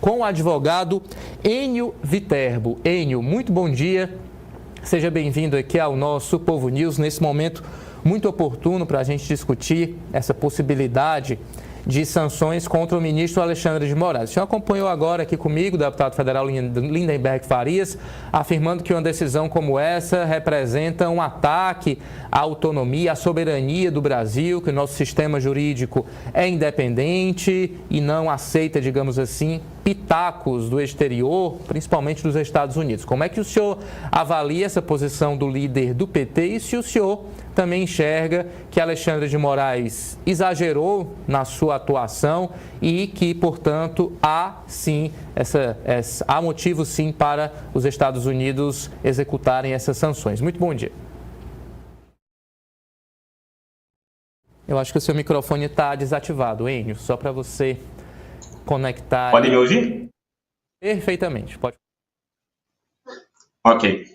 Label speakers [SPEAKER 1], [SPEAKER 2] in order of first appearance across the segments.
[SPEAKER 1] com o advogado Enio Viterbo. Enio, muito bom dia. Seja bem-vindo aqui ao nosso Povo News, nesse momento muito oportuno para a gente discutir essa possibilidade de sanções contra o ministro Alexandre de Moraes. O senhor acompanhou agora aqui comigo, o deputado federal Lindenberg Farias, afirmando que uma decisão como essa representa um ataque à autonomia, à soberania do Brasil, que o nosso sistema jurídico é independente e não aceita, digamos assim, pitacos do exterior, principalmente dos Estados Unidos. Como é que o senhor avalia essa posição do líder do PT e se o senhor também enxerga que Alexandre de Moraes exagerou na sua atuação e que, portanto, há motivo sim para os Estados Unidos executarem essas sanções? Muito bom dia. Eu acho que o seu microfone está desativado, Enio, só para você conectar.
[SPEAKER 2] Pode me ouvir?
[SPEAKER 1] Perfeitamente, pode.
[SPEAKER 2] Ok.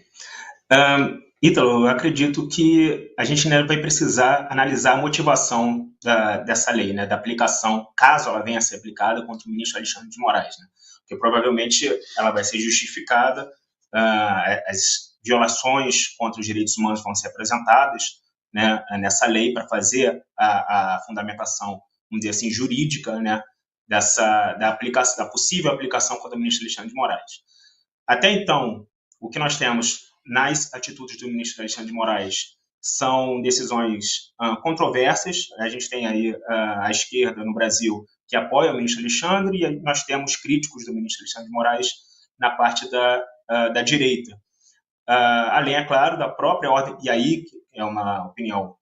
[SPEAKER 2] Ítalo, eu acredito que a gente ainda vai precisar analisar a motivação dessa lei, né, da aplicação, caso ela venha a ser aplicada contra o ministro Alexandre de Moraes, né, porque provavelmente ela vai ser justificada, as violações contra os direitos humanos vão ser apresentadas, né, nessa lei para fazer a fundamentação, vamos dizer assim, jurídica, né, da possível aplicação contra o ministro Alexandre de Moraes. Até então, o que nós temos nas atitudes do ministro Alexandre de Moraes são decisões controversas. A gente tem aí a esquerda no Brasil que apoia o ministro Alexandre e aí nós temos críticos do ministro Alexandre de Moraes na parte da direita. Além, é claro, da própria ordem, e aí é uma opinião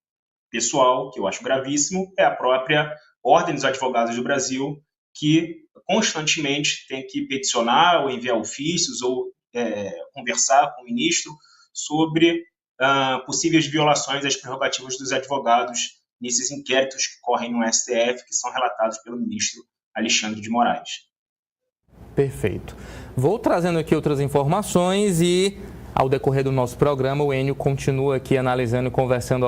[SPEAKER 2] pessoal que eu acho gravíssimo, é a própria Ordem dos Advogados do Brasil, que constantemente tem que peticionar ou enviar ofícios ou conversar com o ministro sobre possíveis violações às prerrogativas dos advogados nesses inquéritos que correm no STF, que são relatados pelo ministro Alexandre de Moraes. Perfeito.
[SPEAKER 1] Vou trazendo aqui outras informações e, ao decorrer do nosso programa, o Enio continua aqui analisando e conversando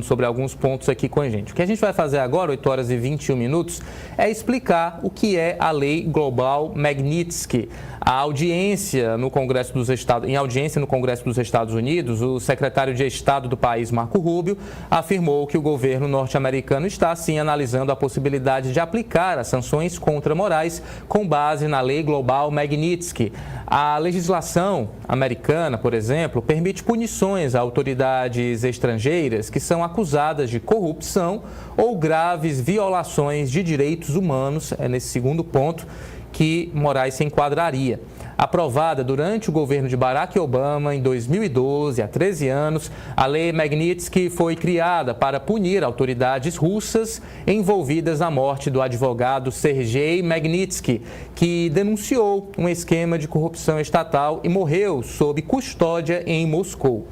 [SPEAKER 1] sobre alguns pontos aqui com a gente. O que a gente vai fazer agora, 8 horas e 21 minutos, é explicar o que é a Lei Global Magnitsky. A audiência no Congresso dos Estados, em audiência no Congresso dos Estados Unidos, o secretário de Estado do país, Marco Rubio, afirmou que o governo norte-americano está, sim, analisando a possibilidade de aplicar as sanções contra Moraes com base na Lei Global Magnitsky. A legislação americana, por exemplo, permite punições a autoridades estrangeiras que são acusadas de corrupção ou graves violações de direitos humanos, é nesse segundo ponto que Moraes se enquadraria. Aprovada durante o governo de Barack Obama em 2012, há 13 anos, a Lei Magnitsky foi criada para punir autoridades russas envolvidas na morte do advogado Sergei Magnitsky, que denunciou um esquema de corrupção estatal e morreu sob custódia em Moscou.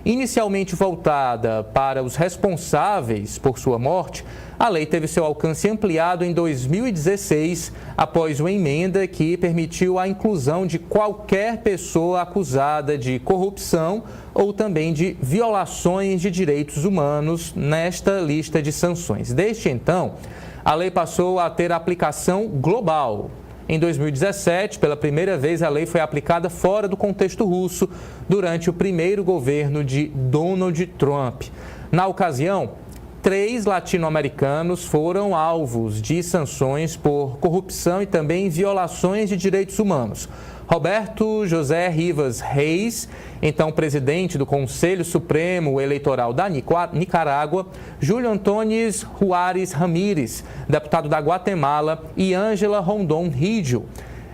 [SPEAKER 1] Inicialmente voltada para os responsáveis por sua morte, a lei teve seu alcance ampliado em 2016, após uma emenda que permitiu a inclusão de qualquer pessoa acusada de corrupção ou também de violações de direitos humanos nesta lista de sanções. Desde então, a lei passou a ter aplicação global. Em 2017, pela primeira vez, a lei foi aplicada fora do contexto russo durante o primeiro governo de Donald Trump. Na ocasião, 3 latino-americanos foram alvos de sanções por corrupção e também violações de direitos humanos. Roberto José Rivas Reis, então presidente do Conselho Supremo Eleitoral da Nicarágua, Júlio Antônio Juárez Ramírez, deputado da Guatemala, e Ângela Rondon Rígio,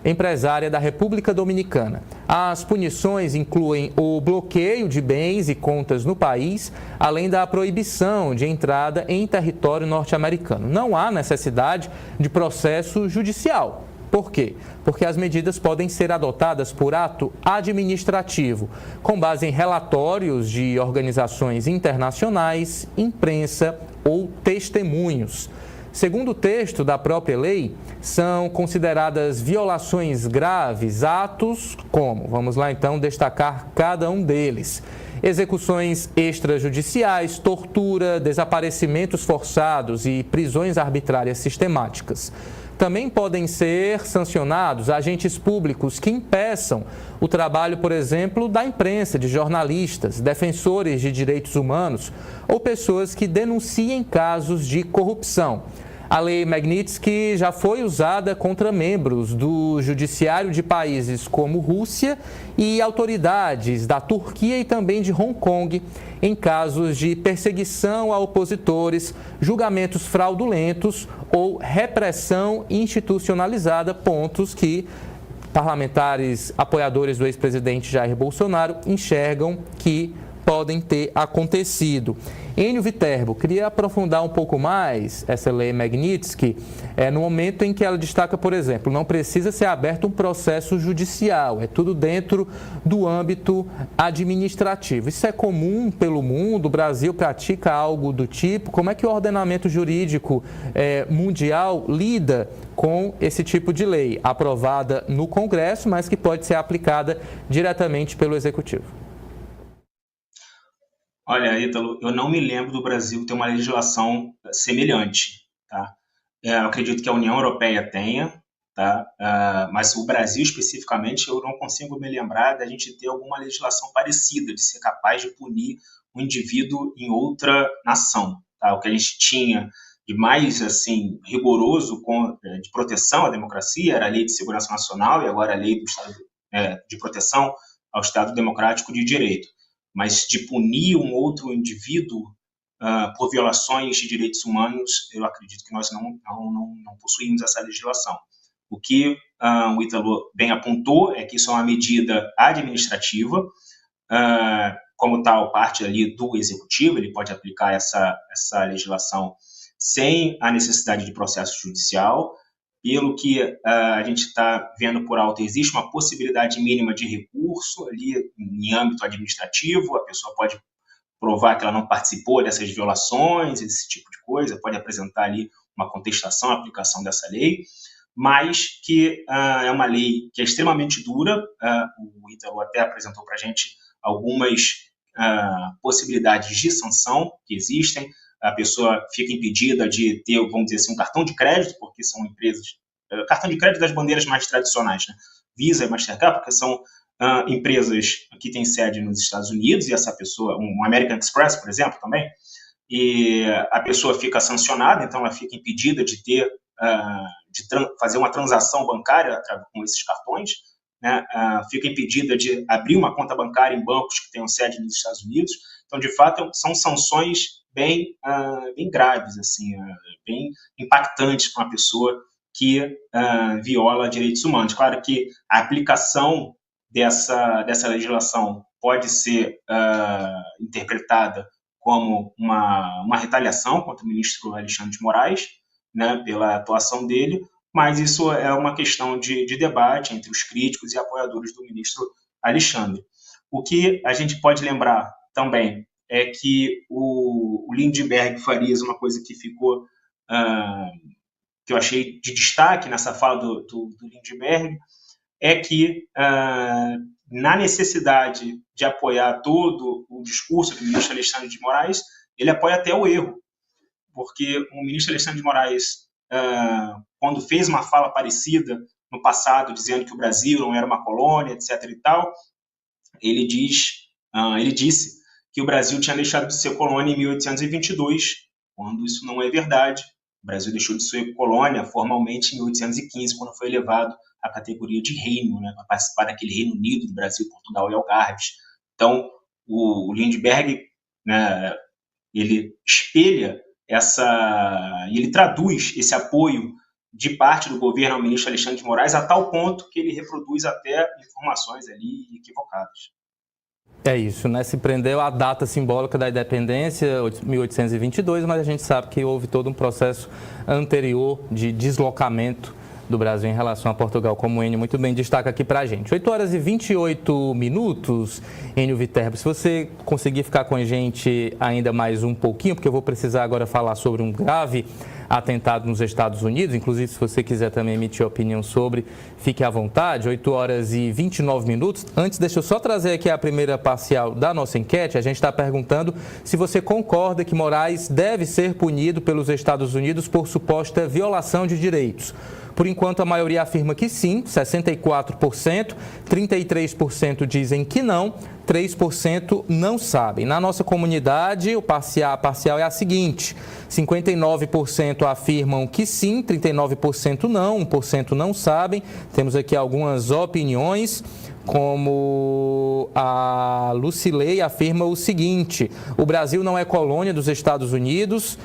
[SPEAKER 1] empresária da República Dominicana. As punições incluem o bloqueio de bens e contas no país, além da proibição de entrada em território norte-americano. Não há necessidade de processo judicial. Por quê? Porque as medidas podem ser adotadas por ato administrativo, com base em relatórios de organizações internacionais, imprensa ou testemunhos. Segundo o texto da própria lei, são consideradas violações graves atos como, vamos lá então destacar cada um deles: execuções extrajudiciais, tortura, desaparecimentos forçados e prisões arbitrárias sistemáticas. também podem ser sancionados agentes públicos que impeçam o trabalho, por exemplo, da imprensa, de jornalistas, defensores de direitos humanos ou pessoas que denunciem casos de corrupção. A Lei Magnitsky já foi usada contra membros do judiciário de países como Rússia e autoridades da Turquia e também de Hong Kong em casos de perseguição a opositores, julgamentos fraudulentos ou repressão institucionalizada, pontos que parlamentares apoiadores do ex-presidente Jair Bolsonaro enxergam que podem ter acontecido. Enio Viterbo, queria aprofundar um pouco mais essa lei Magnitsky, no momento em que ela destaca, por exemplo, não precisa ser aberto um processo judicial, é tudo dentro do âmbito administrativo. Isso é comum pelo mundo? O Brasil pratica algo do tipo? Como é que o ordenamento jurídico mundial lida com esse tipo de lei, aprovada no Congresso, mas que pode ser aplicada diretamente pelo Executivo?
[SPEAKER 2] Olha, Ítalo, eu não me lembro do Brasil ter uma legislação semelhante, tá? Eu acredito que a União Europeia tenha, tá? Mas o Brasil especificamente, eu não consigo me lembrar da gente ter alguma legislação parecida, de ser capaz de punir um indivíduo em outra nação, tá? O que a gente tinha de mais assim rigoroso de proteção à democracia era a Lei de Segurança Nacional e agora a Lei do Estado, de proteção ao Estado Democrático de Direito. Mas de punir um outro indivíduo por violações de direitos humanos, eu acredito que nós não possuímos essa legislação. O que o Ítalo bem apontou é que isso é uma medida administrativa, como tal, parte ali do Executivo, ele pode aplicar essa legislação sem a necessidade de processo judicial. Pelo que a gente está vendo por alto, existe uma possibilidade mínima de recurso ali em âmbito administrativo, a pessoa pode provar que ela não participou dessas violações, esse tipo de coisa, pode apresentar ali uma contestação à aplicação dessa lei, mas que é uma lei que é extremamente dura. O Ítalo até apresentou para a gente algumas possibilidades de sanção que existem. A pessoa fica impedida de ter, vamos dizer assim, um cartão de crédito, porque são empresas, cartão de crédito das bandeiras mais tradicionais, né? Visa e Mastercard, porque são empresas que têm sede nos Estados Unidos, e essa pessoa, um American Express, por exemplo, também, e a pessoa fica sancionada, então ela fica impedida de ter, fazer uma transação bancária com esses cartões, né? Fica impedida de abrir uma conta bancária em bancos que tenham sede nos Estados Unidos. Então, de fato, são sanções bem graves, assim, bem impactantes para uma pessoa que viola direitos humanos. Claro que a aplicação dessa legislação pode ser interpretada como uma retaliação contra o ministro Alexandre de Moraes, né, pela atuação dele, mas isso é uma questão de debate entre os críticos e apoiadores do ministro Alexandre. O que a gente pode lembrar também é que o Lindbergh Farias, uma coisa que ficou, que eu achei de destaque nessa fala do Lindbergh, é que na necessidade de apoiar todo o discurso do ministro Alexandre de Moraes, ele apoia até o erro, porque o ministro Alexandre de Moraes, quando fez uma fala parecida no passado, dizendo que o Brasil não era uma colônia, etc. e tal, ele disse que o Brasil tinha deixado de ser colônia em 1822, quando isso não é verdade. O Brasil deixou de ser colônia formalmente em 1815, quando foi elevado à categoria de reino, né, para participar daquele Reino Unido do Brasil, Portugal e Algarves. Então, o Lindbergh, né, ele espelha e ele traduz esse apoio de parte do governo ao ministro Alexandre de Moraes a tal ponto que ele reproduz até informações ali equivocadas.
[SPEAKER 1] É isso, né? Se prendeu à data simbólica da independência, 1822, mas a gente sabe que houve todo um processo anterior de deslocamento do Brasil em relação a Portugal, como o Enio muito bem destaca aqui para a gente. 8 horas e 28 minutos, Enio Viterbo. Se você conseguir ficar com a gente ainda mais um pouquinho, porque eu vou precisar agora falar sobre um grave atentado nos Estados Unidos, inclusive se você quiser também emitir opinião sobre, fique à vontade, 8 horas e 29 minutos. Antes, deixa eu só trazer aqui a primeira parcial da nossa enquete. A gente está perguntando se você concorda que Moraes deve ser punido pelos Estados Unidos por suposta violação de direitos. Por enquanto, a maioria afirma que sim, 64%, 33% dizem que não, 3% não sabem. Na nossa comunidade, a parcial é a seguinte: 59% afirmam que sim, 39% não, 1% não sabem. Temos aqui algumas opiniões, como a Lucilei afirma o seguinte: o Brasil não é colônia dos Estados Unidos.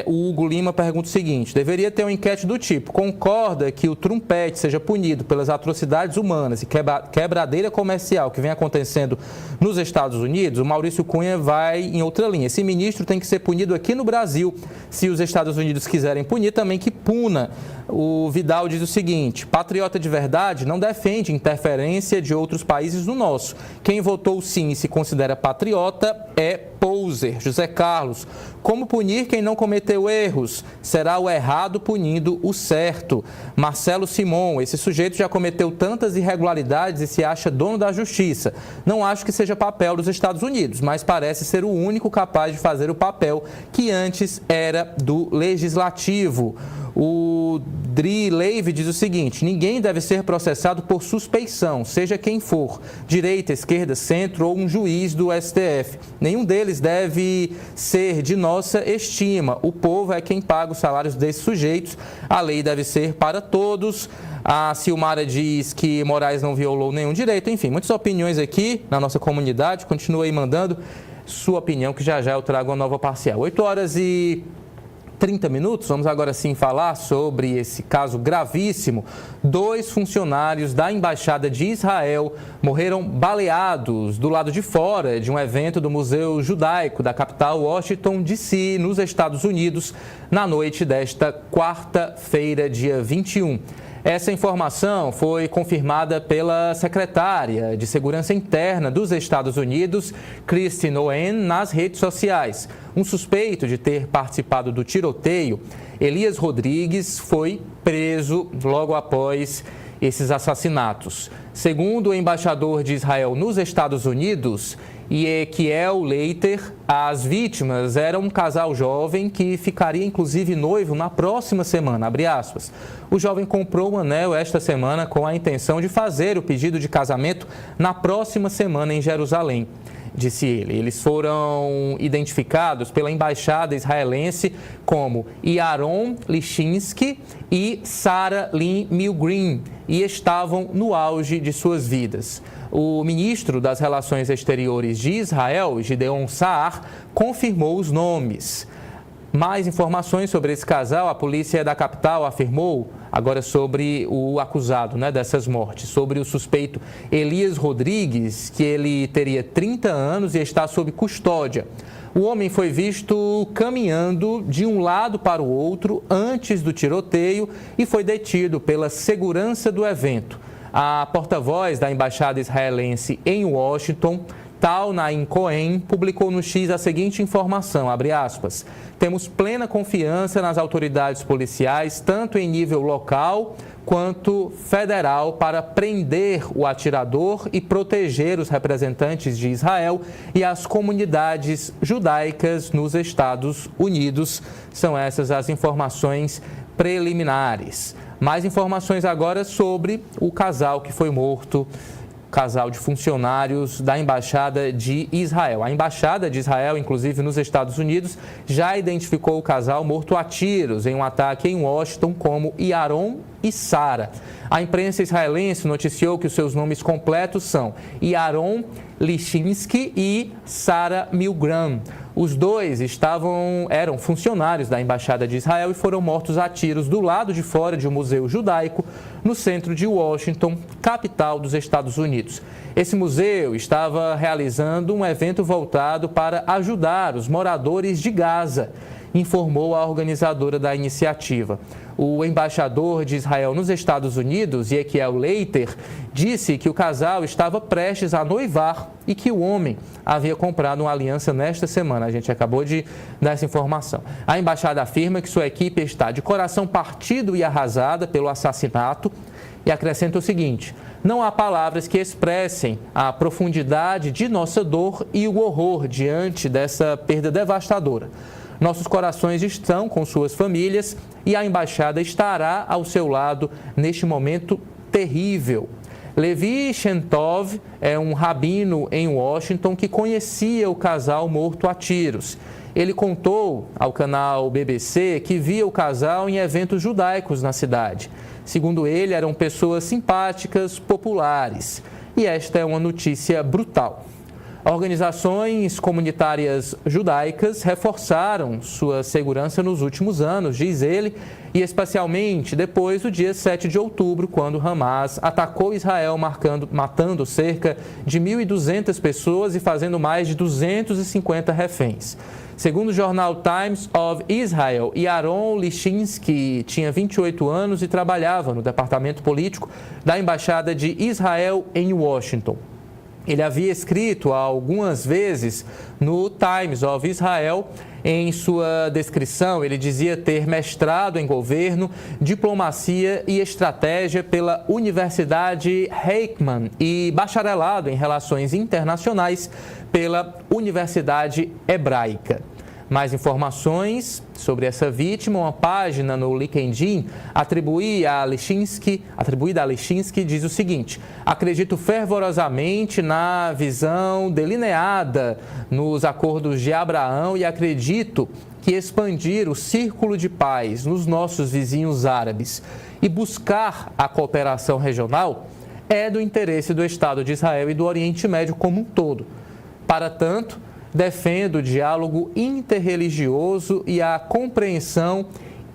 [SPEAKER 1] O Hugo Lima pergunta o seguinte: deveria ter uma enquete do tipo: concorda que o Trumpete seja punido pelas atrocidades humanas e quebradeira comercial que vem acontecendo nos Estados Unidos? O Maurício Cunha vai em outra linha: esse ministro tem que ser punido aqui no Brasil. Se os Estados Unidos quiserem punir, também que puna. O Vidal diz o seguinte: patriota de verdade não defende interferência de outros países no nosso. Quem votou sim e se considera patriota é poser. José Carlos: como punir quem não cometeu erros? Será o errado punindo o certo. Marcelo Simon: esse sujeito já cometeu tantas irregularidades e se acha dono da justiça. Não acho que seja papel dos Estados Unidos, mas parece ser o único capaz de fazer o papel que antes era do legislativo. O Dri Leive diz o seguinte: ninguém deve ser processado por suspeição, seja quem for, direita, esquerda, centro ou um juiz do STF. Nenhum deles deve ser de nossa estima. O povo é quem paga os salários desses sujeitos. A lei deve ser para todos. A Silmara diz que Moraes não violou nenhum direito. Enfim, muitas opiniões aqui na nossa comunidade. Continua aí mandando sua opinião, que já eu trago uma nova parcial. 8h30. Vamos agora sim falar sobre esse caso gravíssimo. 2 funcionários da Embaixada de Israel morreram baleados do lado de fora de um evento do Museu Judaico da capital Washington, D.C., nos Estados Unidos, na noite desta quarta-feira, dia 21. Essa informação foi confirmada pela secretária de Segurança Interna dos Estados Unidos, Kristi Noem, nas redes sociais. Um suspeito de ter participado do tiroteio, Elias Rodrigues, foi preso logo após esses assassinatos. Segundo o embaixador de Israel nos Estados Unidos, Yekiel Leiter, as vítimas eram um casal jovem que ficaria inclusive noivo na próxima semana, abre aspas. O jovem comprou um anel esta semana com a intenção de fazer o pedido de casamento na próxima semana em Jerusalém, disse ele. Eles foram identificados pela embaixada israelense como Yaron Lishinsky e Sarah Lynn Milgrim e estavam no auge de suas vidas. O ministro das Relações Exteriores de Israel, Gideon Saar, confirmou os nomes. Mais informações sobre esse casal: a polícia da capital afirmou, agora sobre o acusado dessas mortes, sobre o suspeito Elias Rodrigues, que ele teria 30 anos e está sob custódia. O homem foi visto caminhando de um lado para o outro antes do tiroteio e foi detido pela segurança do evento. A porta-voz da embaixada israelense em Washington, Tal Naim Cohen, publicou no X a seguinte informação, abre aspas: temos plena confiança nas autoridades policiais, tanto em nível local quanto federal, para prender o atirador e proteger os representantes de Israel e as comunidades judaicas nos Estados Unidos. São essas as informações preliminares. Mais informações agora sobre o casal que foi morto, casal de funcionários da Embaixada de Israel. A Embaixada de Israel, inclusive nos Estados Unidos, já identificou o casal morto a tiros em um ataque em Washington como Yaron e Sarah. A imprensa israelense noticiou que os seus nomes completos são Yaron Lishinsky e Sarah Milgram. Os dois eram funcionários da Embaixada de Israel e foram mortos a tiros do lado de fora de um museu judaico no centro de Washington, capital dos Estados Unidos. Esse museu estava realizando um evento voltado para ajudar os moradores de Gaza, informou a organizadora da iniciativa. O embaixador de Israel nos Estados Unidos, Yekiel Leiter, disse que o casal estava prestes a noivar e que o homem havia comprado uma aliança nesta semana. A gente acabou de dar essa informação. A embaixada afirma que sua equipe está de coração partido e arrasada pelo assassinato e acrescenta o seguinte: não há palavras que expressem a profundidade de nossa dor e o horror diante dessa perda devastadora. Nossos corações estão com suas famílias e a embaixada estará ao seu lado neste momento terrível. Levi Shentov é um rabino em Washington que conhecia o casal morto a tiros. Ele contou ao canal BBC que via o casal em eventos judaicos na cidade. Segundo ele, eram pessoas simpáticas, populares. E esta é uma notícia brutal. Organizações comunitárias judaicas reforçaram sua segurança nos últimos anos, diz ele, e especialmente depois do dia 7 de outubro, quando Hamas atacou Israel, matando cerca de 1.200 pessoas e fazendo mais de 250 reféns. Segundo o jornal Times of Israel, Yaron Lishinsky tinha 28 anos e trabalhava no departamento político da Embaixada de Israel em Washington. Ele havia escrito algumas vezes no Times of Israel. Em sua descrição, ele dizia ter mestrado em governo, diplomacia e estratégia pela Universidade Heikman e bacharelado em relações internacionais pela Universidade Hebraica. Mais informações sobre essa vítima, uma página no LinkedIn atribuída a Lishinsky diz o seguinte: acredito fervorosamente na visão delineada nos acordos de Abraão e acredito que expandir o círculo de paz nos nossos vizinhos árabes e buscar a cooperação regional é do interesse do Estado de Israel e do Oriente Médio como um todo. Para tanto, defendo o diálogo interreligioso e a compreensão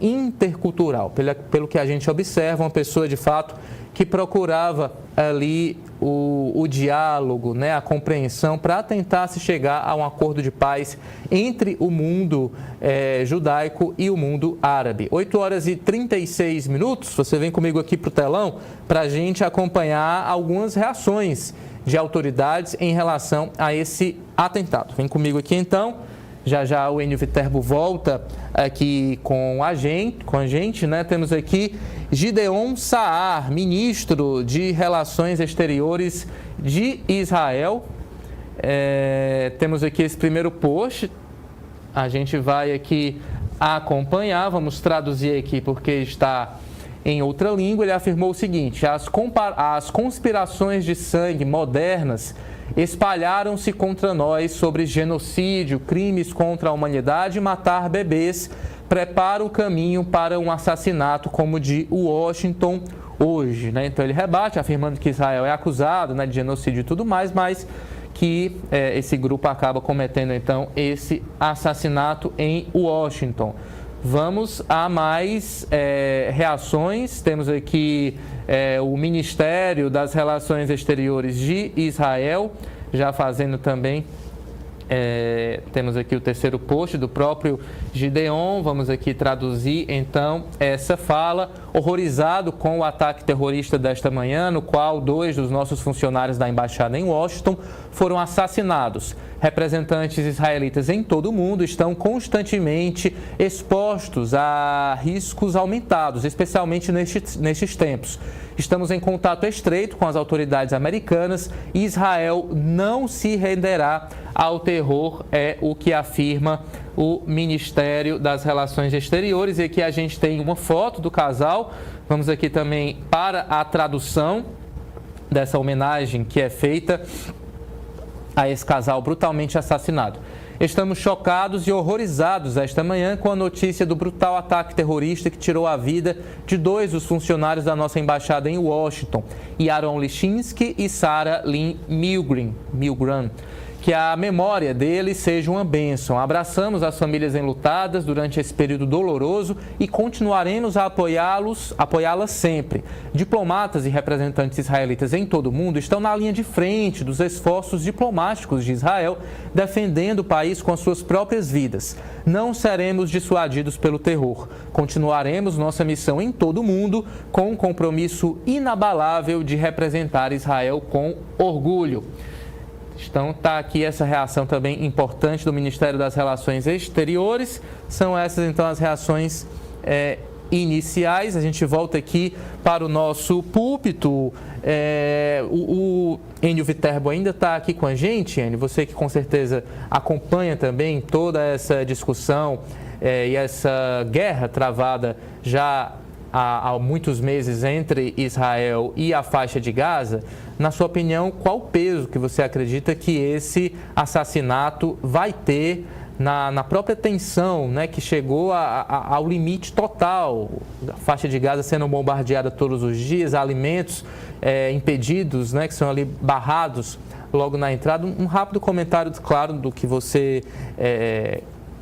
[SPEAKER 1] intercultural. Pelo que a gente observa, uma pessoa de fato que procurava ali o diálogo, né, a compreensão para tentar se chegar a um acordo de paz entre o mundo judaico e o mundo árabe. 8h36, você vem comigo aqui para o telão para a gente acompanhar algumas reações de autoridades em relação a esse atentado. Vem comigo aqui então, já o Enio Viterbo volta aqui com a gente, né? Temos aqui Gideon Saar, ministro de Relações Exteriores de Israel. Temos aqui esse primeiro post, a gente vai aqui acompanhar, vamos traduzir aqui porque está em outra língua. Ele afirmou o seguinte: as conspirações de sangue modernas espalharam-se contra nós sobre genocídio, crimes contra a humanidade e matar bebês, prepara o caminho para um assassinato como o de Washington hoje, né? Então ele rebate, afirmando que Israel é acusado, né, de genocídio e tudo mais, mas que esse grupo acaba cometendo então esse assassinato em Washington. Vamos a mais reações. Temos aqui o Ministério das Relações Exteriores de Israel, já fazendo também, temos aqui o terceiro post do próprio Gideon. Vamos aqui traduzir então essa fala. Horrorizado com o ataque terrorista desta manhã, no qual 2 dos nossos funcionários da embaixada em Washington foram assassinados. Representantes israelitas em todo o mundo estão constantemente expostos a riscos aumentados, especialmente nestes tempos. Estamos em contato estreito com as autoridades americanas e Israel não se renderá ao terror, é o que afirma o Ministério das Relações Exteriores. E aqui a gente tem uma foto do casal. Vamos aqui também para a tradução dessa homenagem que é feita a esse casal brutalmente assassinado. Estamos chocados e horrorizados esta manhã com a notícia do brutal ataque terrorista que tirou a vida de 2 dos funcionários da nossa embaixada em Washington, Yaron Lishinsky e Sarah Lynn Milgram. Que a memória deles seja uma bênção. Abraçamos as famílias enlutadas durante esse período doloroso e continuaremos a apoiá-las sempre. Diplomatas e representantes israelitas em todo o mundo estão na linha de frente dos esforços diplomáticos de Israel, defendendo o país com as suas próprias vidas. Não seremos dissuadidos pelo terror. Continuaremos nossa missão em todo o mundo com um compromisso inabalável de representar Israel com orgulho. Então, está aqui essa reação também importante do Ministério das Relações Exteriores. São essas, então, as reações iniciais. A gente volta aqui para o nosso púlpito. O Enio Viterbo ainda está aqui com a gente, Enio. Você que com certeza acompanha também toda essa discussão e essa guerra travada já há muitos meses entre Israel e a faixa de Gaza, na sua opinião, qual o peso que você acredita que esse assassinato vai ter na própria tensão, né, que chegou ao limite total, a faixa de Gaza sendo bombardeada todos os dias, alimentos impedidos, né, que são ali barrados logo na entrada? Um rápido comentário, claro, do que você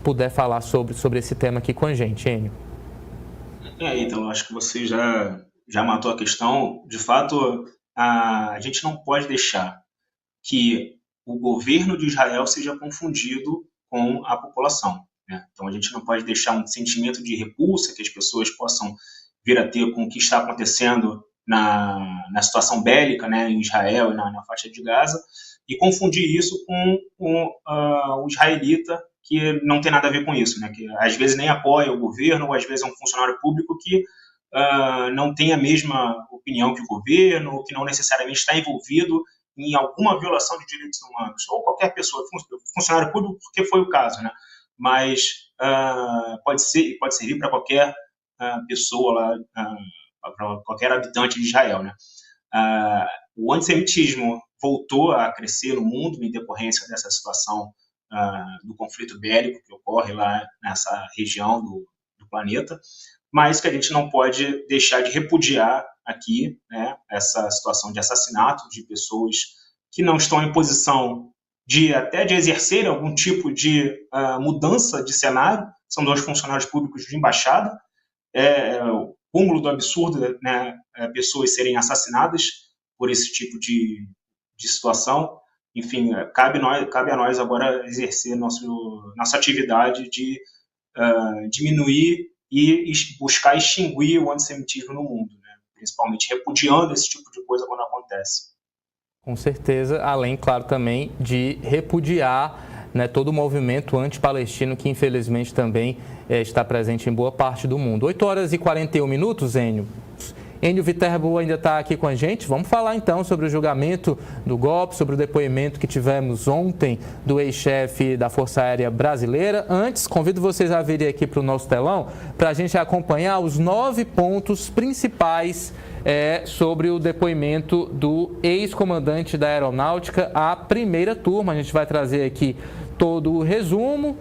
[SPEAKER 1] puder falar sobre esse tema aqui com a gente, Enio.
[SPEAKER 2] Então, acho que você já matou a questão. De fato, a gente não pode deixar que o governo de Israel seja confundido com a população, né? Então, a gente não pode deixar um sentimento de repulsa que as pessoas possam vir a ter com o que está acontecendo na situação bélica, né, em Israel e na faixa de Gaza, e confundir isso com o israelita, que não tem nada a ver com isso, né? Que às vezes nem apoia o governo, ou às vezes é um funcionário público que não tem a mesma opinião que o governo, ou que não necessariamente está envolvido em alguma violação de direitos humanos, ou qualquer pessoa, funcionário público, porque foi o caso, né? Mas pode servir para qualquer pessoa lá, para qualquer habitante de Israel, né? O antissemitismo voltou a crescer no mundo em decorrência dessa situação do conflito bélico que ocorre lá nessa região do planeta, mas que a gente não pode deixar de repudiar aqui, né, essa situação de assassinato de pessoas que não estão em posição até de exercer algum tipo de mudança de cenário. São 2 funcionários públicos de embaixada. O cúmulo do absurdo, né, pessoas serem assassinadas por esse tipo de situação. Enfim, cabe a nós agora exercer nossa atividade de diminuir e buscar extinguir o antissemitismo no mundo, né? Principalmente repudiando esse tipo de coisa quando acontece.
[SPEAKER 1] Com certeza, além, claro, também de repudiar, né, todo o movimento anti-palestino que, infelizmente, também está presente em boa parte do mundo. 8h41, Enio. Enio Viterbo ainda está aqui com a gente. Vamos falar então sobre o julgamento do golpe, sobre o depoimento que tivemos ontem do ex-chefe da Força Aérea Brasileira. Antes, convido vocês a virem aqui para o nosso telão para a gente acompanhar os 9 pontos principais sobre o depoimento do ex-comandante da Aeronáutica, a primeira turma. A gente vai trazer aqui todo o resumo.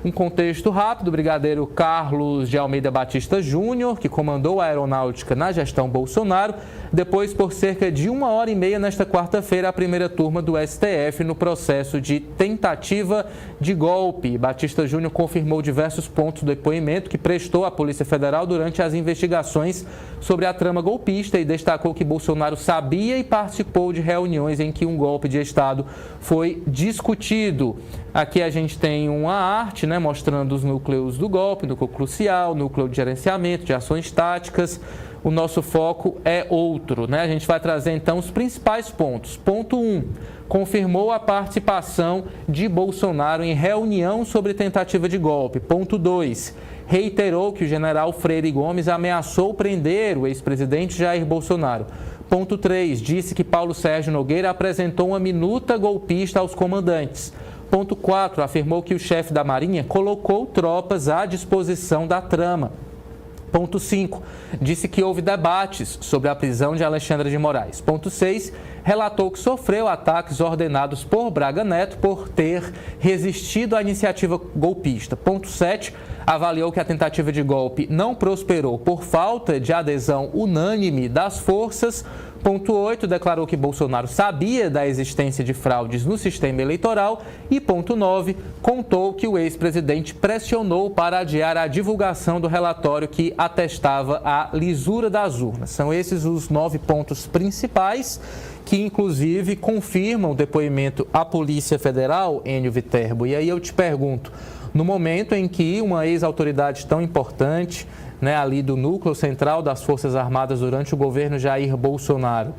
[SPEAKER 1] Um contexto rápido: o brigadeiro Carlos de Almeida Batista Júnior, que comandou a aeronáutica na gestão Bolsonaro, depois por cerca de 1h30 nesta quarta-feira, a primeira turma do STF no processo de tentativa de golpe. Batista Júnior confirmou diversos pontos do depoimento que prestou à Polícia Federal durante as investigações sobre a trama golpista e destacou que Bolsonaro sabia e participou de reuniões em que um golpe de Estado foi discutido. Aqui a gente tem uma arte, né, mostrando os núcleos do golpe, núcleo crucial, núcleo de gerenciamento, de ações táticas. O nosso foco é outro, né? A gente vai trazer então os principais pontos. Ponto 1. Confirmou a participação de Bolsonaro em reunião sobre tentativa de golpe. Ponto 2. Reiterou que o general Freire Gomes ameaçou prender o ex-presidente Jair Bolsonaro. Ponto 3. Disse que Paulo Sérgio Nogueira apresentou uma minuta golpista aos comandantes. Ponto 4. Afirmou que o chefe da Marinha colocou tropas à disposição da trama. Ponto 5. Disse que houve debates sobre a prisão de Alexandre de Moraes. Ponto 6. Relatou que sofreu ataques ordenados por Braga Neto por ter resistido à iniciativa golpista. Ponto 7. Avaliou que a tentativa de golpe não prosperou por falta de adesão unânime das forças. Ponto 8, declarou que Bolsonaro sabia da existência de fraudes no sistema eleitoral. E ponto 9, contou que o ex-presidente pressionou para adiar a divulgação do relatório que atestava a lisura das urnas. São esses os 9 pontos principais que, inclusive, confirmam o depoimento à Polícia Federal, Enio Viterbo. E aí eu te pergunto, no momento em que uma ex-autoridade tão importante, né, ali do núcleo central das Forças Armadas durante o governo Jair Bolsonaro,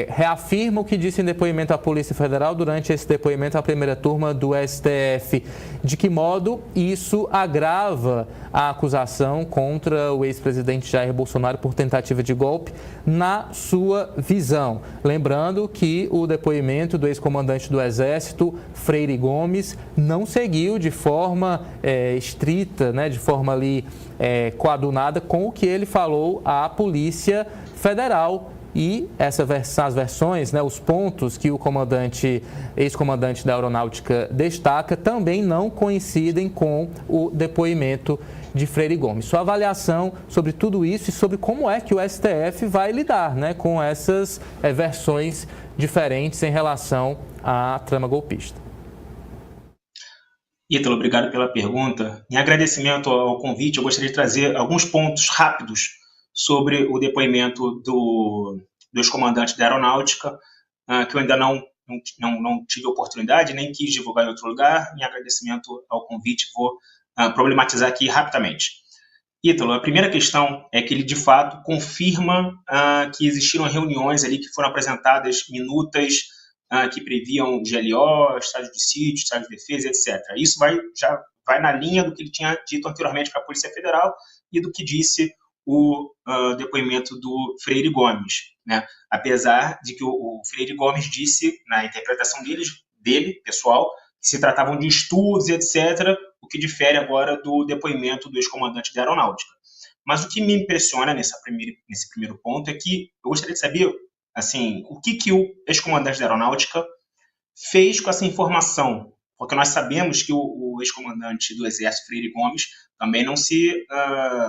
[SPEAKER 1] reafirma o que disse em depoimento à Polícia Federal durante esse depoimento à primeira turma do STF. De que modo isso agrava a acusação contra o ex-presidente Jair Bolsonaro por tentativa de golpe, na sua visão? Lembrando que o depoimento do ex-comandante do Exército, Freire Gomes, não seguiu de forma estrita, né, de forma ali coadunada com o que ele falou à Polícia Federal. E as versões, né, os pontos que o ex-comandante da Aeronáutica destaca também não coincidem com o depoimento de Freire Gomes. Sua avaliação sobre tudo isso e sobre como é que o STF vai lidar, né, com essas versões diferentes em relação à trama golpista.
[SPEAKER 2] Ítalo, obrigado pela pergunta. Em agradecimento ao convite, eu gostaria de trazer alguns pontos rápidos sobre o depoimento do ex-comandante da Aeronáutica, que eu ainda não tive oportunidade, nem quis divulgar em outro lugar. Em agradecimento ao convite, vou problematizar aqui rapidamente. Ítalo, a primeira questão é que ele, de fato, confirma que existiram reuniões ali que foram apresentadas, minutas, que previam GLO, estágio de sítio, estágio de defesa, etc. Isso já vai na linha do que ele tinha dito anteriormente para a Polícia Federal e do que disse o depoimento do Freire Gomes, né? Apesar de que o Freire Gomes disse, na interpretação dele, pessoal, que se tratavam de estudos, etc., o que difere agora do depoimento do ex-comandante da Aeronáutica. Mas o que me impressiona nesse primeiro ponto é que eu gostaria de saber assim, o que o ex-comandante da Aeronáutica fez com essa informação, porque nós sabemos que o ex-comandante do Exército, Freire Gomes, também não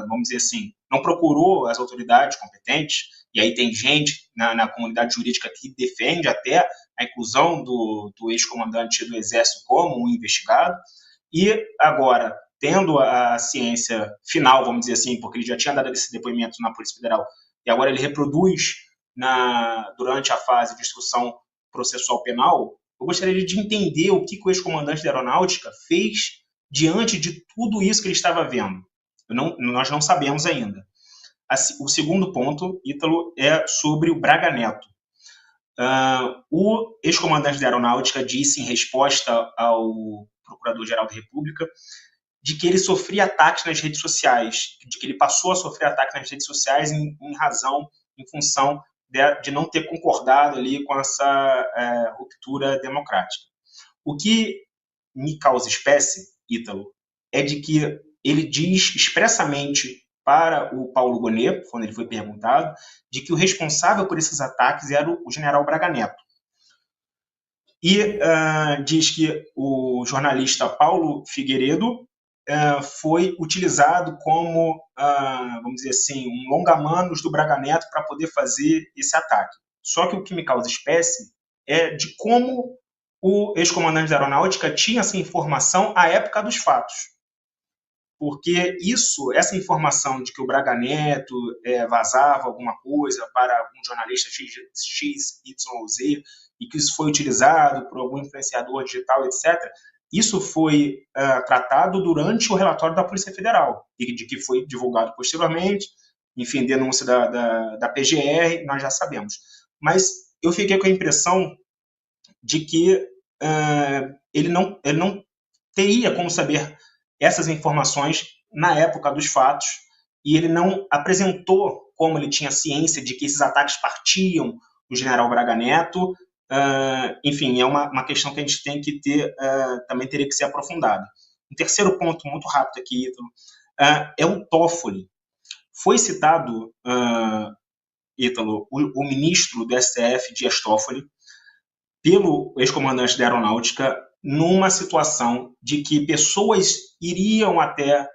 [SPEAKER 2] vamos dizer assim, não procurou as autoridades competentes, e aí tem gente na comunidade jurídica que defende até a inclusão do ex-comandante do Exército como um investigado, e agora, tendo a ciência final, vamos dizer assim, porque ele já tinha dado esse depoimento na Polícia Federal, e agora ele reproduz durante a fase de instrução processual penal, eu gostaria de entender o que o ex-comandante da Aeronáutica fez diante de tudo isso que ele estava vendo. Nós não sabemos ainda. O segundo ponto, Ítalo, é sobre o Braga Neto. O ex-comandante da Aeronáutica disse, em resposta ao Procurador-Geral da República, de que ele sofria ataques nas redes sociais, de que ele passou a sofrer ataques nas redes sociais em função de não ter concordado ali com essa ruptura democrática. O que me causa espécie, Ítalo, é de que ele diz expressamente para o Paulo Gonet, quando ele foi perguntado, de que o responsável por esses ataques era o general Braga Neto. E diz que o jornalista Paulo Figueiredo foi utilizado como, vamos dizer assim, um longa-manos do Braga Neto para poder fazer esse ataque. Só que o que me causa espécie é de como o ex-comandante da Aeronáutica tinha essa informação à época dos fatos. Porque essa informação de que o Braga Neto vazava alguma coisa para algum jornalista XYZ e que isso foi utilizado por algum influenciador digital, etc., isso foi tratado durante o relatório da Polícia Federal, e de que foi divulgado posteriormente, enfim, denúncia da PGR, nós já sabemos. Mas eu fiquei com a impressão de que ele não teria como saber essas informações na época dos fatos, e ele não apresentou como ele tinha ciência de que esses ataques partiam do general Braga Neto. Enfim, é uma questão que a gente tem que ter, também teria que ser aprofundada. Um terceiro ponto, muito rápido aqui, Ítalo, é o Toffoli. Foi citado, Ítalo, o ministro do STF, Dias Toffoli, pelo ex-comandante da Aeronáutica, numa situação de que pessoas iam até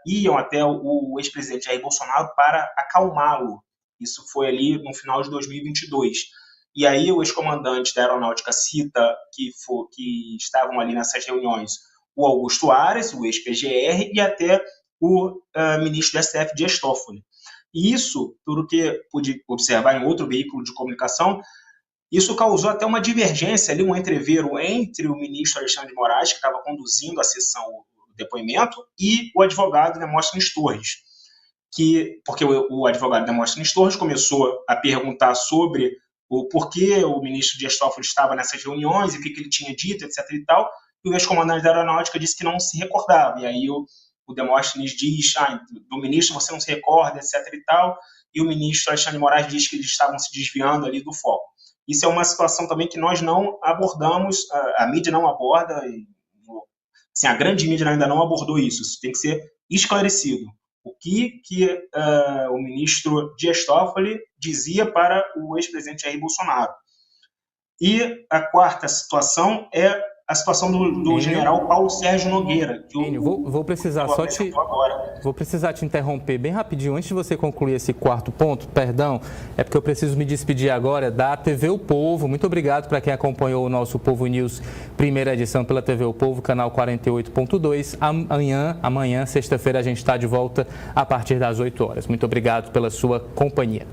[SPEAKER 2] o ex-presidente Jair Bolsonaro para acalmá-lo. Isso foi ali no final de 2022. E aí o ex-comandante da Aeronáutica cita que estavam ali nessas reuniões o Augusto Aras, o ex-PGR, e até o ministro do STF, Dias Toffoli. E isso, pelo que pude observar em outro veículo de comunicação, isso causou até uma divergência, ali, um entreveiro entre o ministro Alexandre de Moraes, que estava conduzindo a sessão do depoimento, e o advogado Demóstenes Torres. Porque o advogado Demóstenes Torres começou a perguntar sobre o porquê o ministro Dias Toffoli estava nessas reuniões e o que ele tinha dito, etc. e tal, e o ex-comandante da Aeronáutica disse que não se recordava. E aí o Demóstenes diz, do ministro você não se recorda, etc. e tal, e o ministro Alexandre de Moraes diz que eles estavam se desviando ali do foco. Isso é uma situação também que nós não abordamos, a mídia não aborda, assim, a grande mídia ainda não abordou isso. Isso tem que ser esclarecido. O que o ministro Dias Toffoli dizia para o ex-presidente Jair Bolsonaro. E a quarta situação é a situação do general Paulo Sérgio Nogueira.
[SPEAKER 1] Que vou precisar te interromper bem rapidinho. Antes de você concluir esse quarto ponto, perdão, é porque eu preciso me despedir agora da TV O Povo. Muito obrigado para quem acompanhou o nosso Povo News, primeira edição pela TV O Povo, canal 48.2. Amanhã, sexta-feira, a gente está de volta a partir das 8 horas. Muito obrigado pela sua companhia.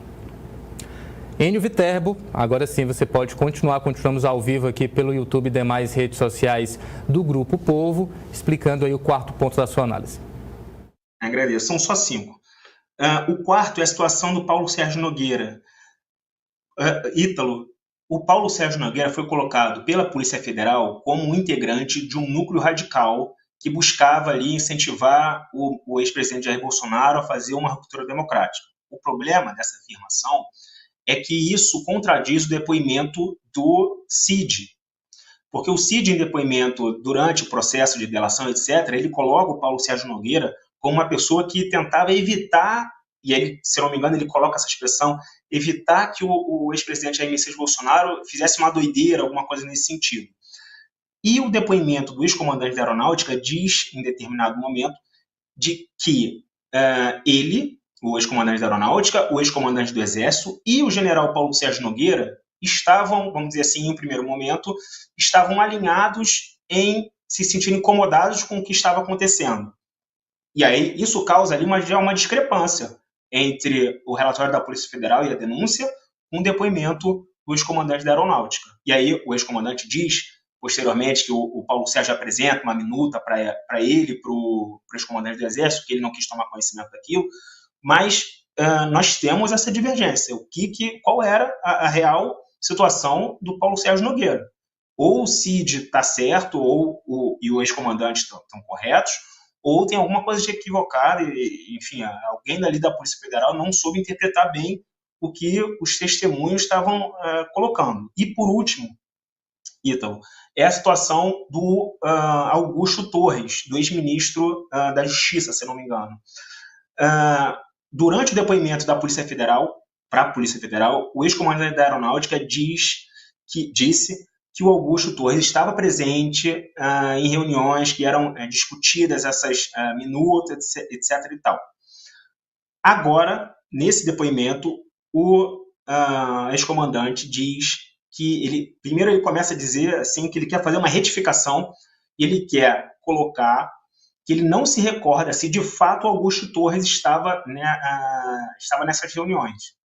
[SPEAKER 1] Enio Viterbo, agora sim você pode continuamos ao vivo aqui pelo YouTube e demais redes sociais do Grupo Povo, explicando aí o quarto ponto da sua análise.
[SPEAKER 2] Agradeço, são só 5. O quarto é a situação do Paulo Sérgio Nogueira. Ítalo, o Paulo Sérgio Nogueira foi colocado pela Polícia Federal como um integrante de um núcleo radical que buscava ali incentivar o ex-presidente Jair Bolsonaro a fazer uma ruptura democrática. O problema dessa afirmação é que isso contradiz o depoimento do Cid. Porque o Cid, em depoimento durante o processo de delação, etc., ele coloca o Paulo Sérgio Nogueira como uma pessoa que tentava evitar, e ele, se não me engano, ele coloca essa expressão, evitar que o ex-presidente Jair Messias Bolsonaro fizesse uma doideira, alguma coisa nesse sentido. E o depoimento do ex-comandante da Aeronáutica diz, em determinado momento, de que ele, o ex-comandante da Aeronáutica, o ex-comandante do Exército e o general Paulo Sérgio Nogueira estavam, vamos dizer assim, em primeiro momento, estavam alinhados em se sentir incomodados com o que estava acontecendo. E aí isso causa ali uma discrepância entre o relatório da Polícia Federal e a denúncia com o depoimento do ex-comandante da Aeronáutica. E aí o ex-comandante diz, posteriormente, que o Paulo Sérgio apresenta uma minuta para ele, para o ex-comandante do Exército, que ele não quis tomar conhecimento daquilo, mas nós temos essa divergência. Qual era a real situação do Paulo Sérgio Nogueira? Ou o Cid está certo, e o ex-comandante estão corretos, ou tem alguma coisa de equivocada, enfim, alguém dali da Polícia Federal não soube interpretar bem o que os testemunhos estavam colocando. E, por último, Ítalo, é a situação do Augusto Torres, do ex-ministro da Justiça, se não me engano. Durante o depoimento da Polícia Federal, para a Polícia Federal, o ex-comandante da Aeronáutica disse que o Augusto Torres estava presente em reuniões que eram discutidas essas minutas, etc. e tal. Agora, nesse depoimento, o ex-comandante diz que primeiro ele começa a dizer assim, que ele quer fazer uma retificação, e ele quer colocar que ele não se recorda se de fato Augusto Torres estava nessas reuniões.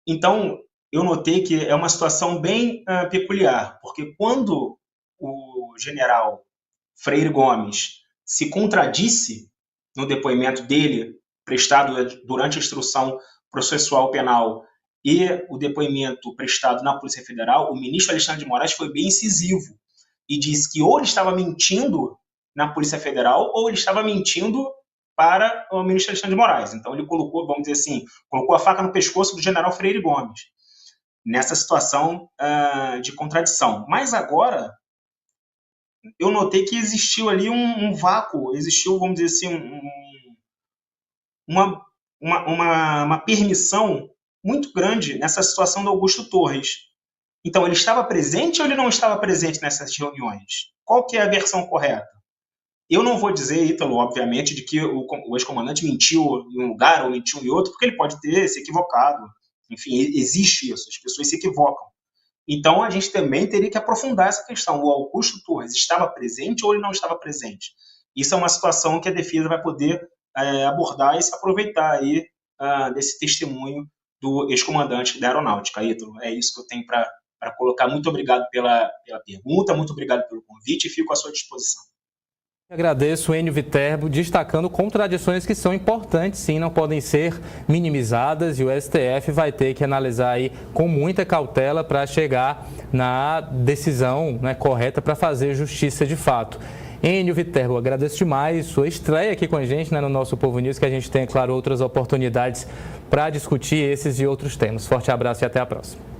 [SPEAKER 2] Então, eu notei que é uma situação bem peculiar, porque quando o general Freire Gomes se contradisse no depoimento dele, prestado durante a instrução processual penal, e o depoimento prestado na Polícia Federal, o ministro Alexandre de Moraes foi bem incisivo e disse que ou ele estava mentindo na Polícia Federal ou ele estava mentindo para o ministro Alexandre de Moraes. Então ele colocou, vamos dizer assim, colocou a faca no pescoço do general Freire Gomes nessa situação de contradição. Mas agora eu notei que existiu ali um vácuo, existiu, vamos dizer assim, uma permissão muito grande nessa situação do Augusto Torres. Então, ele estava presente ou ele não estava presente nessas reuniões? Qual que é a versão correta? Eu não vou dizer, Ítalo, obviamente, de que o ex-comandante mentiu em um lugar ou mentiu em outro, porque ele pode ter se equivocado. Enfim, existe isso, as pessoas se equivocam. Então, a gente também teria que aprofundar essa questão. O Augusto Torres estava presente ou ele não estava presente? Isso é uma situação que a defesa vai poder abordar e se aproveitar aí, desse testemunho do ex-comandante da Aeronáutica. Ítalo, é isso que eu tenho para colocar. Muito obrigado pela pergunta, muito obrigado pelo convite e fico à sua disposição.
[SPEAKER 1] Agradeço o Enio Viterbo, destacando contradições que são importantes, sim, não podem ser minimizadas, e o STF vai ter que analisar aí com muita cautela para chegar na decisão, né, correta para fazer justiça de fato. Enio Viterbo, agradeço demais sua estreia aqui com a gente, né, no nosso Povo News, que a gente tem, claro, outras oportunidades para discutir esses e outros temas. Forte abraço e até a próxima.